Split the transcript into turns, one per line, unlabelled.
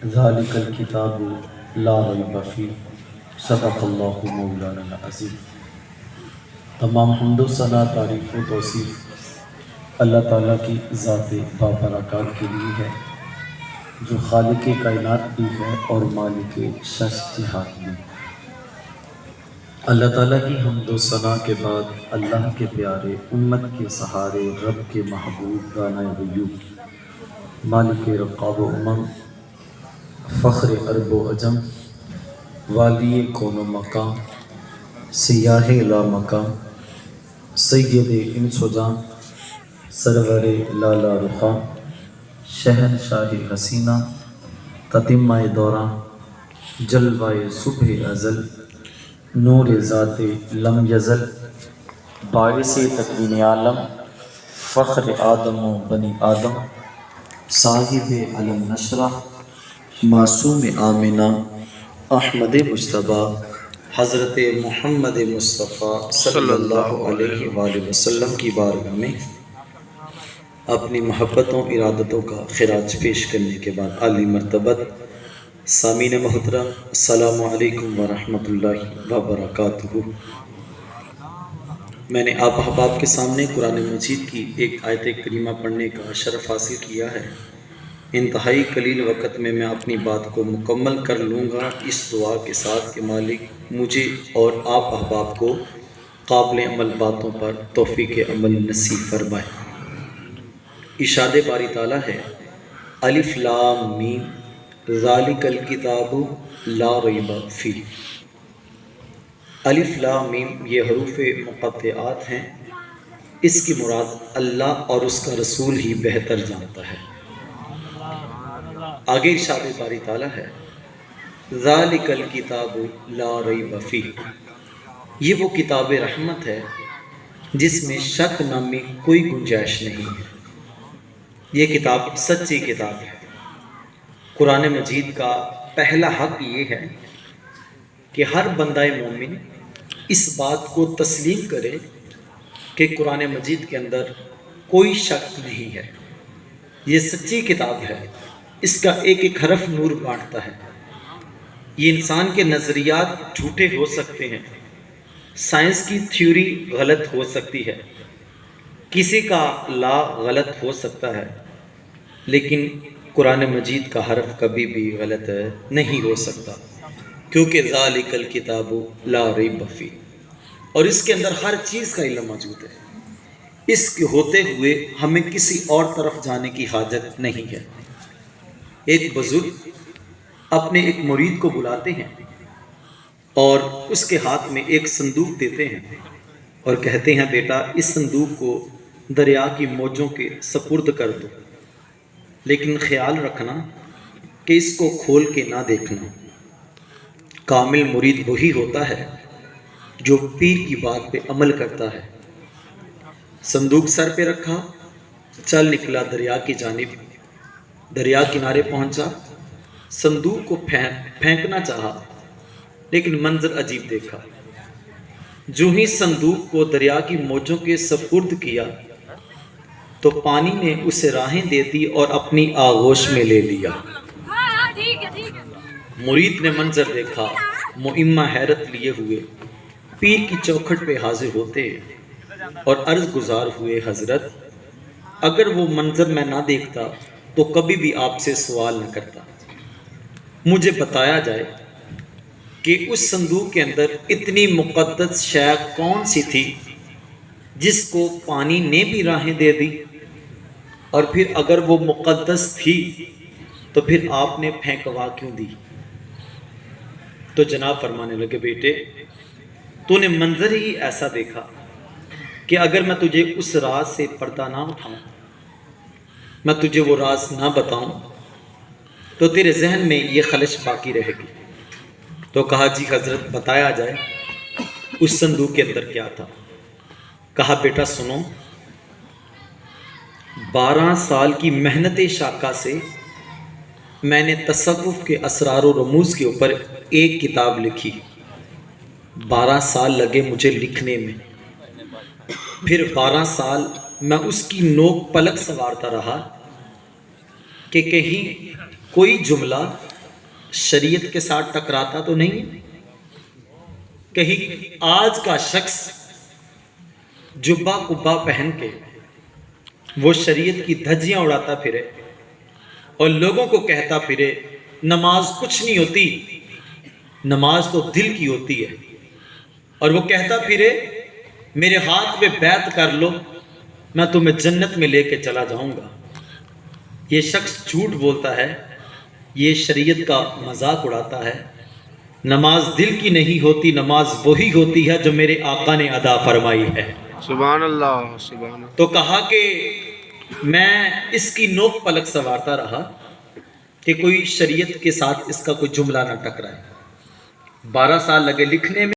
ذالک الکتاب لا ریب فیہ صدق اللہ مولانا العظیم۔ تمام حمد و ثنا، تعریف و توصیف اللہ تعالیٰ کی ذات بابرکات کے لیے ہے، جو خالق کائنات بھی ہے اور مالک شش جہات بھی۔ اللہ تعالیٰ کی حمد و ثنا کے بعد اللہ کے پیارے، امت کے سہارے، رب کے محبوب، دانۂ غیوب، مالک رقاب و امم، فخر عرب و عجم، والی کون و مقام، سیاہ لامکان، سید انس و جان، سرور لالا رخاں، شہنشاہ حسینہ، تتمہ دوراں، جلوہ صبح ازل، نور ذات لم یزل، باعث تکوین عالم، فخر آدم و بنی آدم، صاحب علم نشرہ، معصوم آمنہ، احمد مجتبیٰ، حضرت محمد مصطفیٰ صلی اللہ علیہ وآلہ وسلم کی بارگاہ میں اپنی محبتوں ارادتوں کا خراج پیش کرنے کے بعد عالی مرتبت سامعین محترم، السلام علیکم ورحمۃ اللہ وبرکاتہ۔ میں نے آپ احباب کے سامنے قرآن مجید کی ایک آیت کریمہ پڑھنے کا شرف حاصل کیا ہے۔ انتہائی قلیل وقت میں اپنی بات کو مکمل کر لوں گا، اس دعا کے ساتھ کہ مالک مجھے اور آپ احباب کو قابل عمل باتوں پر توفیق عمل نصیب فرمائے۔ ارشاد باری تعالیٰ ہے، الف لام میم ذالک الکتاب لا ریب فیہ۔ الف لام میم یہ حروف مقطعات ہیں، اس کی مراد اللہ اور اس کا رسول ہی بہتر جانتا ہے۔ آگے ارشاد باری تعالیٰ ہے، ذالک الکتاب لا ریب فیہ، یہ وہ کتاب رحمت ہے جس میں شک نامی کوئی گنجائش نہیں ہے۔ یہ کتاب سچی کتاب ہے۔ قرآن مجید کا پہلا حق یہ ہے کہ ہر بندہ مومن اس بات کو تسلیم کرے کہ قرآن مجید کے اندر کوئی شک نہیں ہے، یہ سچی کتاب ہے، اس کا ایک ایک حرف نور بانٹتا ہے۔ یہ انسان کے نظریات جھوٹے ہو سکتے ہیں، سائنس کی تھیوری غلط ہو سکتی ہے، کسی کا لا غلط ہو سکتا ہے، لیکن قرآن مجید کا حرف کبھی بھی غلط نہیں ہو سکتا، کیونکہ ذالک الکتاب لا ریب فیہ، اور اس کے اندر ہر چیز کا علم موجود ہے۔ اس کے ہوتے ہوئے ہمیں کسی اور طرف جانے کی حاجت نہیں ہے۔ ایک بزرگ اپنے ایک مرید کو بلاتے ہیں اور اس کے ہاتھ میں ایک صندوق دیتے ہیں اور کہتے ہیں، بیٹا اس صندوق کو دریا کی موجوں کے سپرد کر دو، لیکن خیال رکھنا کہ اس کو کھول کے نہ دیکھنا۔ کامل مرید وہی ہوتا ہے جو پیر کی بات پہ عمل کرتا ہے۔ صندوق سر پہ رکھا، چل نکلا دریا کی جانب، دریا کنارے پہنچا، صندوق کو پھینکنا چاہا، لیکن منظر عجیب دیکھا۔ جو ہی صندوق کو دریا کی موجوں کے سپرد کیا تو پانی نے اسے راہیں دے دی اور اپنی آغوش میں لے لیا۔ مرید نے منظر دیکھا، معمہ حیرت لیے ہوئے پیر کی چوکھٹ پہ حاضر ہوتے اور عرض گزار ہوئے، حضرت اگر وہ منظر میں نہ دیکھتا تو کبھی بھی آپ سے سوال نہ کرتا، مجھے بتایا جائے کہ اس صندوق کے اندر اتنی مقدس شے کون سی تھی جس کو پانی نے بھی راہیں دے دی، اور پھر اگر وہ مقدس تھی تو پھر آپ نے پھینکوا کیوں دی؟ تو جناب فرمانے لگے، بیٹے تو نے منظر ہی ایسا دیکھا کہ اگر میں تجھے اس راز سے پردہ نہ اٹھاؤں، میں تجھے وہ راز نہ بتاؤں تو تیرے ذہن میں یہ خلش باقی رہے گی۔ تو کہا، جی حضرت بتایا جائے اس صندوق کے اندر کیا تھا؟ کہا، بیٹا سنو، 12 سال کی محنت شاقہ سے میں نے تصوف کے اسرار و رموز کے اوپر ایک کتاب لکھی، 12 سال لگے مجھے لکھنے میں، پھر 12 سال میں اس کی نوک پلک سنوارتا رہا کہ کہیں کوئی جملہ شریعت کے ساتھ ٹکراتا تو نہیں ہے؟ کہیں آج کا شخص جبہ کبا پہن کے وہ شریعت کی دھجیاں اڑاتا پھرے اور لوگوں کو کہتا پھرے نماز کچھ نہیں ہوتی، نماز تو دل کی ہوتی ہے، اور وہ کہتا پھرے میرے ہاتھ میں بیعت کر لو میں تمہیں جنت میں لے کے چلا جاؤں گا، یہ شخص جھوٹ بولتا ہے، یہ شریعت کا مذاق اڑاتا ہے۔ نماز دل کی نہیں ہوتی، نماز وہی ہوتی ہے جو میرے آقا نے ادا فرمائی ہے۔
سبحان اللہ، سبحان اللہ۔
تو کہا کہ میں اس کی نوک پلک سنوارتا رہا کہ کوئی شریعت کے ساتھ اس کا کوئی جملہ نہ ٹکرائے۔ 12 سال لگے لکھنے میں۔